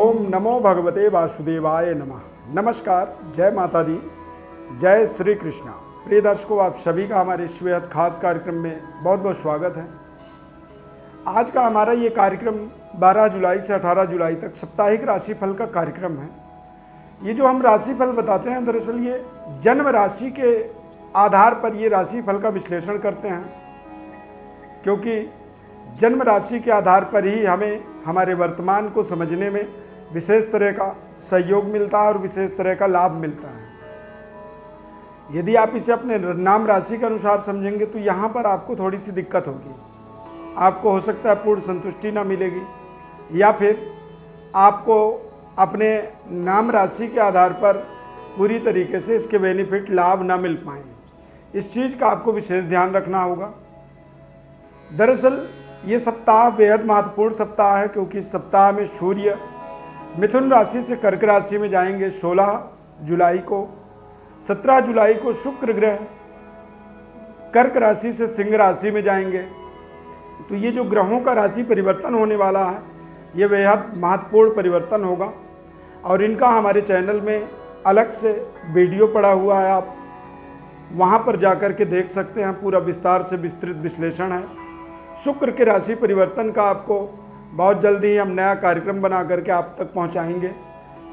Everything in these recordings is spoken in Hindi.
ओम नमो भगवते वासुदेवाय नमः। नमस्कार, जय माता दी, जय श्री कृष्णा। प्रिय दर्शकों, आप सभी का हमारे इस बेहद खास कार्यक्रम में बहुत बहुत स्वागत है। आज का हमारा ये कार्यक्रम 12 जुलाई से 18 जुलाई तक साप्ताहिक राशिफल का कार्यक्रम है। ये जो हम राशिफल बताते हैं, दरअसल ये जन्म राशि के आधार पर ये राशिफल का विश्लेषण करते हैं, क्योंकि जन्म राशि के आधार पर ही हमें हमारे वर्तमान को समझने में विशेष तरह का सहयोग मिलता है और विशेष तरह का लाभ मिलता है। यदि आप इसे अपने नाम राशि के अनुसार समझेंगे तो यहाँ पर आपको थोड़ी सी दिक्कत होगी। आपको हो सकता है पूर्ण संतुष्टि ना मिलेगी, या फिर आपको अपने नाम राशि के आधार पर पूरी तरीके से इसके बेनिफिट लाभ ना मिल पाएँ। इस चीज़ का आपको विशेष ध्यान रखना होगा। दरअसल ये सप्ताह बेहद महत्वपूर्ण सप्ताह है, क्योंकि इस सप्ताह में सूर्य मिथुन राशि से कर्क राशि में जाएंगे 16 जुलाई को। 17 जुलाई को शुक्र ग्रह कर्क राशि से सिंह राशि में जाएंगे। तो ये जो ग्रहों का राशि परिवर्तन होने वाला है, ये बेहद महत्वपूर्ण परिवर्तन होगा और इनका हमारे चैनल में अलग से वीडियो पड़ा हुआ है। आप वहाँ पर जाकर के देख सकते हैं, पूरा विस्तार से विस्तृत विश्लेषण है। शुक्र के राशि परिवर्तन का आपको बहुत जल्दी ही हम नया कार्यक्रम बना करके आप तक पहुंचाएंगे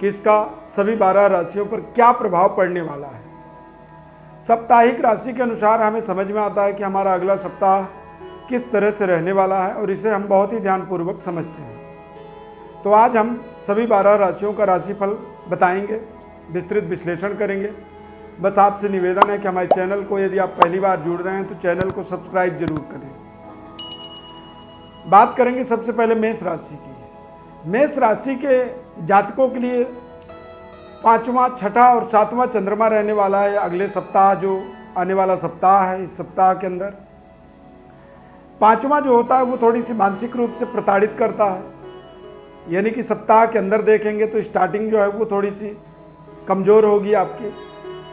कि इसका सभी 12 राशियों पर क्या प्रभाव पड़ने वाला है। साप्ताहिक राशि के अनुसार हमें समझ में आता है कि हमारा अगला सप्ताह किस तरह से रहने वाला है और इसे हम बहुत ही ध्यानपूर्वक समझते हैं। तो आज हम सभी 12 राशियों का राशिफल बताएंगे, विस्तृत विश्लेषण करेंगे। बस आपसे निवेदन है कि हमारे चैनल को, यदि आप पहली बार जुड़ रहे हैं तो चैनल को सब्सक्राइब जरूर करें। बात करेंगे सबसे पहले मेष राशि की। मेष राशि के जातकों के लिए 5वां, 6ठा और 7वां चंद्रमा रहने वाला है अगले सप्ताह, जो आने वाला सप्ताह है। इस सप्ताह के अंदर 5वां जो होता है वो थोड़ी सी मानसिक रूप से प्रताड़ित करता है। यानी कि सप्ताह के अंदर देखेंगे तो स्टार्टिंग जो है वो थोड़ी सी कमज़ोर होगी आपकी,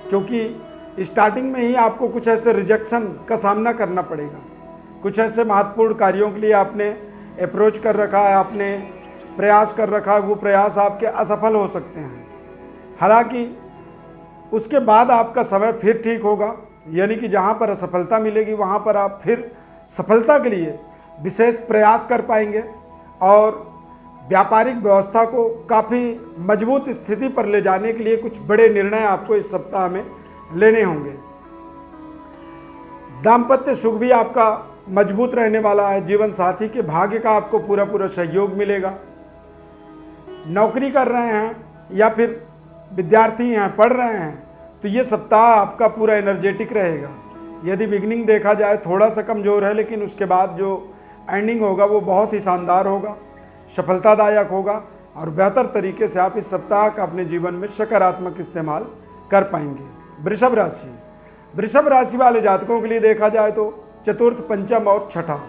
क्योंकि स्टार्टिंग में ही आपको कुछ ऐसे रिजेक्शन का सामना करना पड़ेगा। कुछ ऐसे महत्वपूर्ण कार्यों के लिए आपने अप्रोच कर रखा है, आपने प्रयास कर रखा है, वो प्रयास आपके असफल हो सकते हैं। हालांकि उसके बाद आपका समय फिर ठीक होगा, यानी कि जहाँ पर असफलता मिलेगी वहाँ पर आप फिर सफलता के लिए विशेष प्रयास कर पाएंगे और व्यापारिक व्यवस्था को काफ़ी मजबूत स्थिति पर ले जाने के लिए कुछ बड़े निर्णय आपको इस सप्ताह में लेने होंगे। दाम्पत्य सुख भी आपका मजबूत रहने वाला है। जीवन साथी के भाग्य का आपको पूरा पूरा सहयोग मिलेगा। नौकरी कर रहे हैं या फिर विद्यार्थी हैं, पढ़ रहे हैं, तो ये सप्ताह आपका पूरा एनर्जेटिक रहेगा। यदि बिगिनिंग देखा जाए थोड़ा सा कमज़ोर है, लेकिन उसके बाद जो एंडिंग होगा वो बहुत ही शानदार होगा, सफलतादायक होगा और बेहतर तरीके से आप इस सप्ताह का अपने जीवन में सकारात्मक इस्तेमाल कर पाएंगे। वृषभ राशि। वृषभ राशि वाले जातकों के लिए देखा जाए तो चतुर्थ, पंचम और छठा,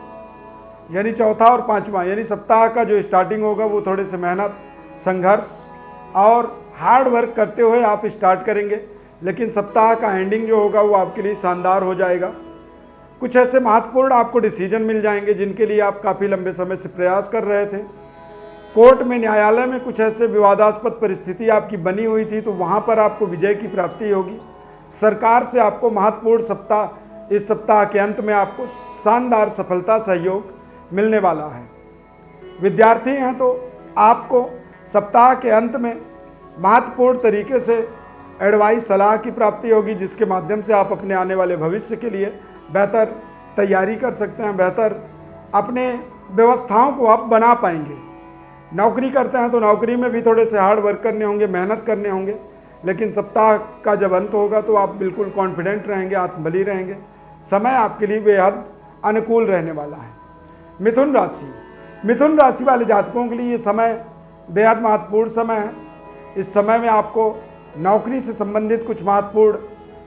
यानी चौथा और 5वां, यानी सप्ताह का जो स्टार्टिंग होगा वो थोड़े से मेहनत, संघर्ष और हार्ड वर्क करते हुए आप स्टार्ट करेंगे, लेकिन सप्ताह का एंडिंग जो होगा वो आपके लिए शानदार हो जाएगा। कुछ ऐसे महत्वपूर्ण आपको डिसीजन मिल जाएंगे जिनके लिए आप काफ़ी लंबे समय से प्रयास कर रहे थे। कोर्ट में, न्यायालय में कुछ ऐसे विवादास्पद परिस्थिति आपकी बनी हुई थी, तो वहाँ पर आपको विजय की प्राप्ति होगी। सरकार से आपको महत्वपूर्ण इस सप्ताह के अंत में आपको शानदार सफलता सहयोग मिलने वाला है। विद्यार्थी हैं तो आपको सप्ताह के अंत में महत्वपूर्ण तरीके से एडवाइस, सलाह की प्राप्ति होगी, जिसके माध्यम से आप अपने आने वाले भविष्य के लिए बेहतर तैयारी कर सकते हैं, बेहतर अपने व्यवस्थाओं को आप बना पाएंगे। नौकरी करते हैं तो नौकरी में भी थोड़े से हार्ड वर्क करने होंगे, मेहनत करने होंगे, लेकिन सप्ताह का जब अंत होगा तो आप बिल्कुल कॉन्फिडेंट रहेंगे, आत्मबली रहेंगे। समय आपके लिए बेहद अनुकूल रहने वाला है। मिथुन राशि। मिथुन राशि वाले जातकों के लिए ये समय बेहद महत्वपूर्ण समय है। इस समय में आपको नौकरी से संबंधित कुछ महत्वपूर्ण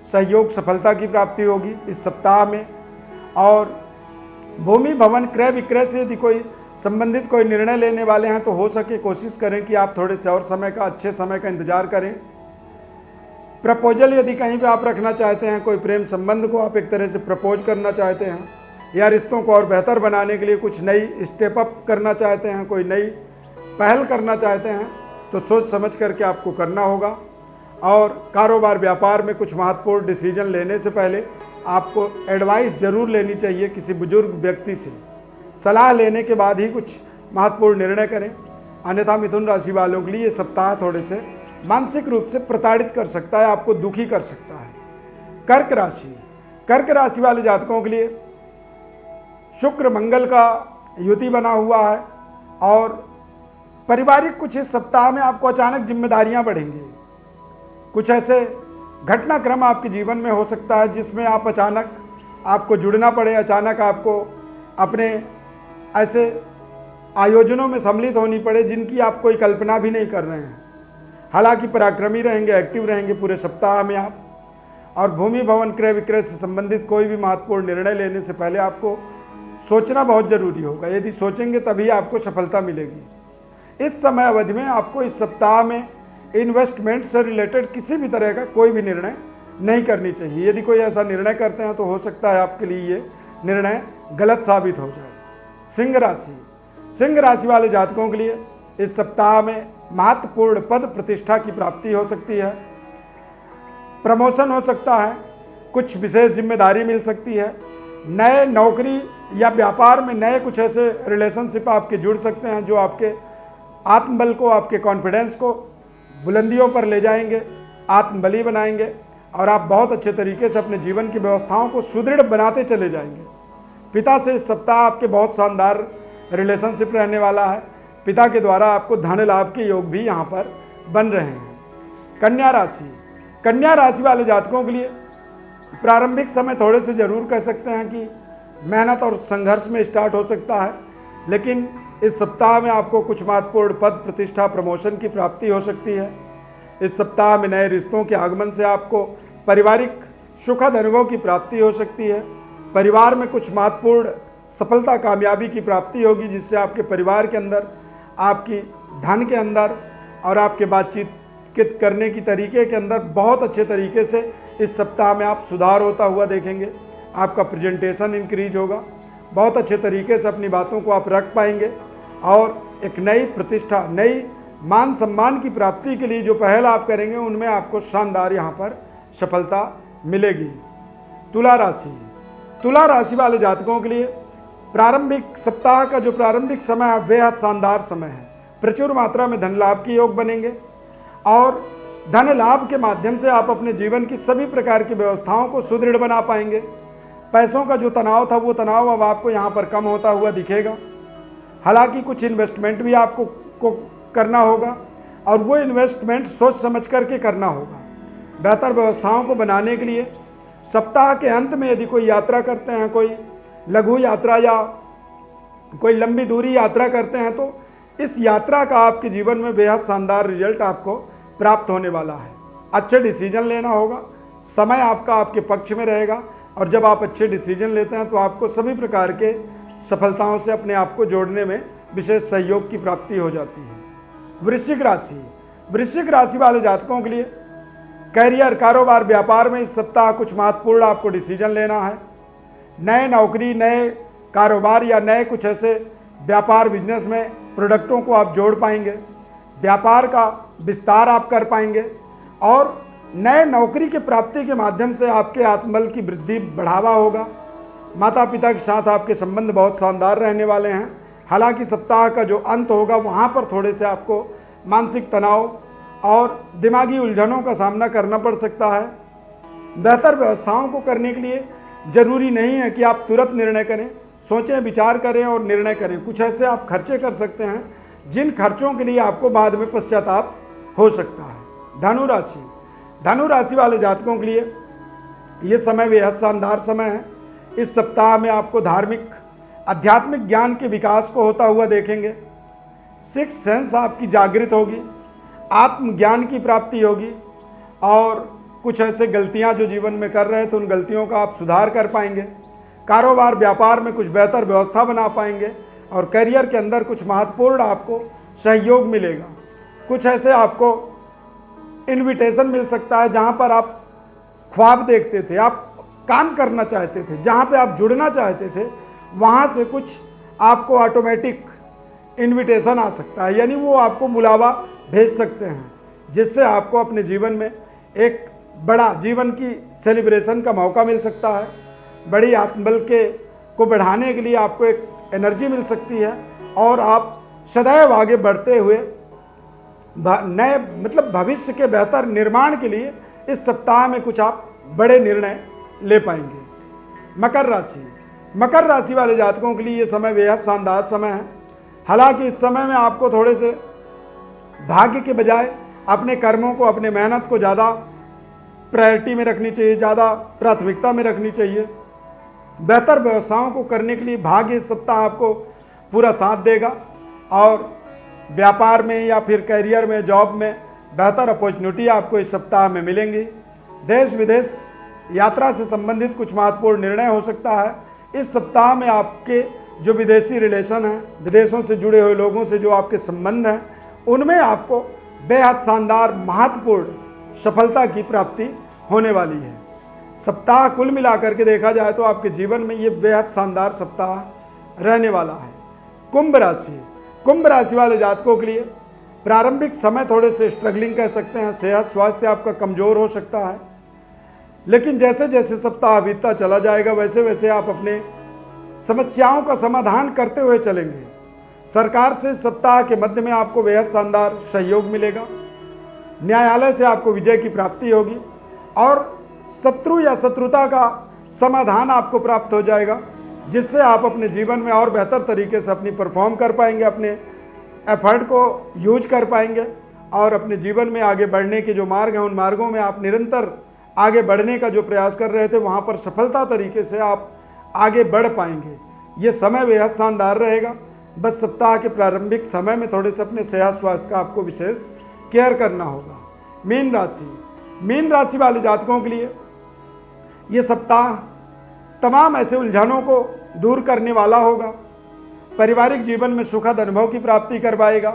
सहयोग, सफलता की प्राप्ति होगी इस सप्ताह में। और भूमि, भवन, क्रय विक्रय से यदि कोई संबंधित कोई निर्णय लेने वाले हैं तो हो सके कोशिश करें कि आप थोड़े से और समय का, अच्छे समय का इंतजार करें। प्रपोजल यदि कहीं पे आप रखना चाहते हैं, कोई प्रेम संबंध को आप एक तरह से प्रपोज करना चाहते हैं, या रिश्तों को और बेहतर बनाने के लिए कुछ नई स्टेप अप करना चाहते हैं, कोई नई पहल करना चाहते हैं, तो सोच समझ करके आपको करना होगा। और कारोबार व्यापार में कुछ महत्वपूर्ण डिसीजन लेने से पहले आपको एडवाइस ज़रूर लेनी चाहिए किसी बुजुर्ग व्यक्ति से। सलाह लेने के बाद ही कुछ महत्वपूर्ण निर्णय करें, अन्यथा मिथुन राशि वालों के लिए ये सप्ताह थोड़े से मानसिक रूप से प्रताड़ित कर सकता है, आपको दुखी कर सकता है। कर्क राशि वाले जातकों के लिए शुक्र मंगल का युति बना हुआ है और पारिवारिक कुछ इस सप्ताह में आपको अचानक जिम्मेदारियां बढ़ेंगी। कुछ ऐसे घटनाक्रम आपके जीवन में हो सकता है जिसमें आप अचानक आपको जुड़ना पड़े, अचानक आपको अपने ऐसे आयोजनों में सम्मिलित होनी पड़े जिनकी आप कोई कल्पना भी नहीं कर रहे हैं। हालांकि पराक्रमी रहेंगे, एक्टिव रहेंगे पूरे सप्ताह में आप। और भूमि भवन क्रय विक्रय से संबंधित कोई भी महत्वपूर्ण निर्णय लेने से पहले आपको सोचना बहुत जरूरी होगा। यदि सोचेंगे तभी आपको सफलता मिलेगी। इस समय अवधि में आपको इस सप्ताह में इन्वेस्टमेंट से रिलेटेड किसी भी तरह का कोई भी निर्णय नहीं करनी चाहिए। यदि कोई ऐसा निर्णय करते हैं तो हो सकता है आपके लिए ये निर्णय गलत साबित हो जाए। सिंह राशि वाले जातकों के लिए इस सप्ताह में महत्वपूर्ण पद प्रतिष्ठा की प्राप्ति हो सकती है, प्रमोशन हो सकता है, कुछ विशेष जिम्मेदारी मिल सकती है, नए नौकरी या व्यापार में नए कुछ ऐसे रिलेशनशिप आपके जुड़ सकते हैं जो आपके आत्मबल को, आपके कॉन्फिडेंस को बुलंदियों पर ले जाएंगे, आत्मबली बनाएंगे और आप बहुत अच्छे तरीके से अपने जीवन की व्यवस्थाओं को सुदृढ़ बनाते चले जाएंगे। पिता से इस सप्ताह आपके बहुत शानदार रिलेशनशिप रहने वाला है। पिता के द्वारा आपको धन लाभ के योग भी यहाँ पर बन रहे हैं। कन्या राशि वाले जातकों के लिए प्रारंभिक समय थोड़े से जरूर कह सकते हैं कि मेहनत और संघर्ष में स्टार्ट हो सकता है, लेकिन इस सप्ताह में आपको कुछ महत्वपूर्ण पद प्रतिष्ठा प्रमोशन की प्राप्ति हो सकती है। इस सप्ताह में नए रिश्तों के आगमन से आपको पारिवारिक सुखद अनुभव की प्राप्ति हो सकती है। परिवार में कुछ महत्वपूर्ण सफलता कामयाबी की प्राप्ति होगी जिससे आपके परिवार के अंदर, आपकी धन के अंदर और आपके बातचीत करने की तरीके के अंदर बहुत अच्छे तरीके से इस सप्ताह में आप सुधार होता हुआ देखेंगे। आपका प्रेजेंटेशन इंक्रीज होगा, बहुत अच्छे तरीके से अपनी बातों को आप रख पाएंगे और एक नई प्रतिष्ठा, नई मान सम्मान की प्राप्ति के लिए जो पहल आप करेंगे उनमें आपको शानदार यहाँ पर सफलता मिलेगी। तुला राशि वाले जातकों के लिए प्रारंभिक सप्ताह का जो प्रारंभिक समय है बेहद शानदार समय है। प्रचुर मात्रा में धन लाभ के योग बनेंगे और धन लाभ के माध्यम से आप अपने जीवन की सभी प्रकार की व्यवस्थाओं को सुदृढ़ बना पाएंगे। पैसों का जो तनाव था वो तनाव अब आपको यहाँ पर कम होता हुआ दिखेगा। हालांकि कुछ इन्वेस्टमेंट भी आपको करना होगा और वो इन्वेस्टमेंट सोच समझ करके करना होगा। बेहतर व्यवस्थाओं को बनाने के लिए सप्ताह के अंत में यदि कोई यात्रा करते हैं, कोई लघु यात्रा या कोई लंबी दूरी यात्रा करते हैं, तो इस यात्रा का आपके जीवन में बेहद शानदार रिजल्ट आपको प्राप्त होने वाला है। अच्छे डिसीजन लेना होगा, समय आपका आपके पक्ष में रहेगा और जब आप अच्छे डिसीजन लेते हैं तो आपको सभी प्रकार के सफलताओं से अपने आप को जोड़ने में विशेष सहयोग की प्राप्ति हो जाती है। वृश्चिक राशि वाले जातकों के लिए कैरियर, कारोबार, व्यापार में इस सप्ताह कुछ महत्वपूर्ण आपको डिसीजन लेना है। नए नौकरी, नए कारोबार या नए कुछ ऐसे व्यापार बिजनेस में प्रोडक्टों को आप जोड़ पाएंगे, व्यापार का विस्तार आप कर पाएंगे और नए नौकरी की प्राप्ति के माध्यम से आपके आत्मबल की वृद्धि बढ़ावा होगा। माता पिता के साथ आपके संबंध बहुत शानदार रहने वाले हैं। हालांकि सप्ताह का जो अंत होगा वहाँ पर थोड़े से आपको मानसिक तनाव और दिमागी उलझनों का सामना करना पड़ सकता है। बेहतर व्यवस्थाओं को करने के लिए जरूरी नहीं है कि आप तुरंत निर्णय करें, सोचें, विचार करें और निर्णय करें। कुछ ऐसे आप खर्चे कर सकते हैं जिन खर्चों के लिए आपको बाद में पश्चाताप हो सकता है। धनु राशि वाले जातकों के लिए ये समय बेहद शानदार समय है। इस सप्ताह में आपको धार्मिक, आध्यात्मिक ज्ञान के विकास को होता हुआ देखेंगे। सिक्स सेंस आपकी जागृत होगी, आत्मज्ञान की प्राप्ति होगी और कुछ ऐसे गलतियां जो जीवन में कर रहे थे उन गलतियों का आप सुधार कर पाएंगे। कारोबार, व्यापार में कुछ बेहतर व्यवस्था बना पाएंगे और करियर के अंदर कुछ महत्वपूर्ण आपको सहयोग मिलेगा। कुछ ऐसे आपको इनविटेशन मिल सकता है जहां पर आप ख्वाब देखते थे, आप काम करना चाहते थे, जहां पे आप जुड़ना चाहते थे, वहां से कुछ आपको ऑटोमेटिक इनविटेशन आ सकता है, यानी वो आपको बुलावा भेज सकते हैं, जिससे आपको अपने जीवन में एक बड़ा जीवन की सेलिब्रेशन का मौका मिल सकता है। बड़ी आत्मबल को बढ़ाने के लिए आपको एक एनर्जी मिल सकती है और आप सदैव आगे बढ़ते हुए नए भविष्य के बेहतर निर्माण के लिए इस सप्ताह में कुछ आप बड़े निर्णय ले पाएंगे। मकर राशि वाले जातकों के लिए ये समय बेहद शानदार समय है। हालांकि इस समय में आपको थोड़े से भाग्य के बजाय अपने कर्मों को, अपने मेहनत को ज़्यादा प्रायोरिटी में रखनी चाहिए, ज़्यादा प्राथमिकता में रखनी चाहिए। बेहतर व्यवस्थाओं को करने के लिए भाग्य इस सप्ताह आपको पूरा साथ देगा और व्यापार में या फिर करियर में, जॉब में बेहतर अपॉर्चुनिटी आपको इस सप्ताह में मिलेंगी। देश विदेश यात्रा से संबंधित कुछ महत्वपूर्ण निर्णय हो सकता है। इस सप्ताह में आपके जो विदेशी रिलेशन हैं, विदेशों से जुड़े हुए लोगों से जो आपके संबंध हैं, उनमें आपको बेहद शानदार महत्वपूर्ण सफलता की प्राप्ति होने वाली है। सप्ताह कुल मिलाकर के देखा जाए तो आपके जीवन में ये बेहद शानदार सप्ताह रहने वाला है। कुंभ राशि वाले जातकों के लिए प्रारंभिक समय थोड़े से स्ट्रगलिंग कह सकते हैं। सेहत स्वास्थ्य आपका कमज़ोर हो सकता है, लेकिन जैसे जैसे सप्ताह बीतता चला जाएगा वैसे वैसे आप अपने समस्याओं का समाधान करते हुए चलेंगे। सरकार से सप्ताह के मध्य में आपको बेहद शानदार सहयोग मिलेगा। न्यायालय से आपको विजय की प्राप्ति होगी और शत्रु या शत्रुता का समाधान आपको प्राप्त हो जाएगा, जिससे आप अपने जीवन में और बेहतर तरीके से अपनी परफॉर्म कर पाएंगे, अपने एफर्ट को यूज कर पाएंगे और अपने जीवन में आगे बढ़ने के जो मार्ग हैं उन मार्गों में आप निरंतर आगे बढ़ने का जो प्रयास कर रहे थे वहाँ पर सफलता तरीके से आप आगे बढ़ पाएंगे। ये समय बेहद शानदार रहेगा। बस सप्ताह के प्रारंभिक समय में थोड़े से अपने सेहत स्वास्थ्य का आपको विशेष केयर करना होगा। मीन राशि वाले जातकों के लिए ये सप्ताह तमाम ऐसे उलझनों को दूर करने वाला होगा। पारिवारिक जीवन में सुखद अनुभव की प्राप्ति करवाएगा।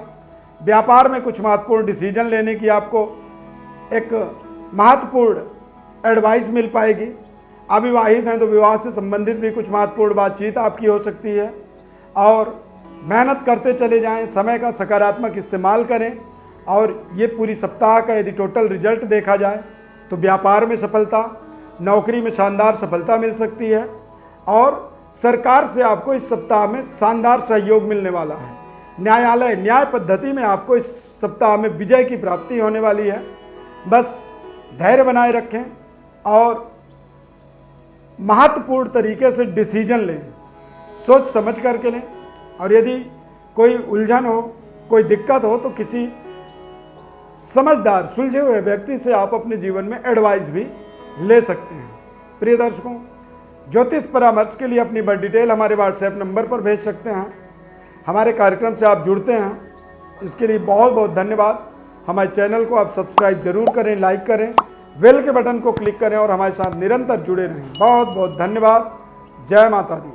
व्यापार में कुछ महत्वपूर्ण डिसीजन लेने की आपको एक महत्वपूर्ण एडवाइस मिल पाएगी। अविवाहित हैं तो विवाह से संबंधित भी कुछ महत्वपूर्ण बातचीत आपकी हो सकती है और मेहनत करते चले जाएं, समय का सकारात्मक इस्तेमाल करें। और ये पूरी सप्ताह का यदि टोटल रिजल्ट देखा जाए तो व्यापार में सफलता, नौकरी में शानदार सफलता मिल सकती है और सरकार से आपको इस सप्ताह में शानदार सहयोग मिलने वाला है। न्याय पद्धति में आपको इस सप्ताह में विजय की प्राप्ति होने वाली है। बस धैर्य बनाए रखें और महत्वपूर्ण तरीके से डिसीजन लें, सोच समझ करके लें। और यदि कोई उलझन हो, कोई दिक्कत हो तो किसी समझदार सुलझे हुए व्यक्ति से आप अपने जीवन में एडवाइस भी ले सकते हैं। प्रिय दर्शकों, ज्योतिष परामर्श के लिए अपनी बर्थ डिटेल हमारे व्हाट्सएप नंबर पर भेज सकते हैं। हमारे कार्यक्रम से आप जुड़ते हैं, इसके लिए बहुत बहुत धन्यवाद। हमारे चैनल को आप सब्सक्राइब जरूर करें, लाइक करें, बेल के बटन को क्लिक करें और हमारे साथ निरंतर जुड़े रहें। बहुत बहुत धन्यवाद। जय माता दी।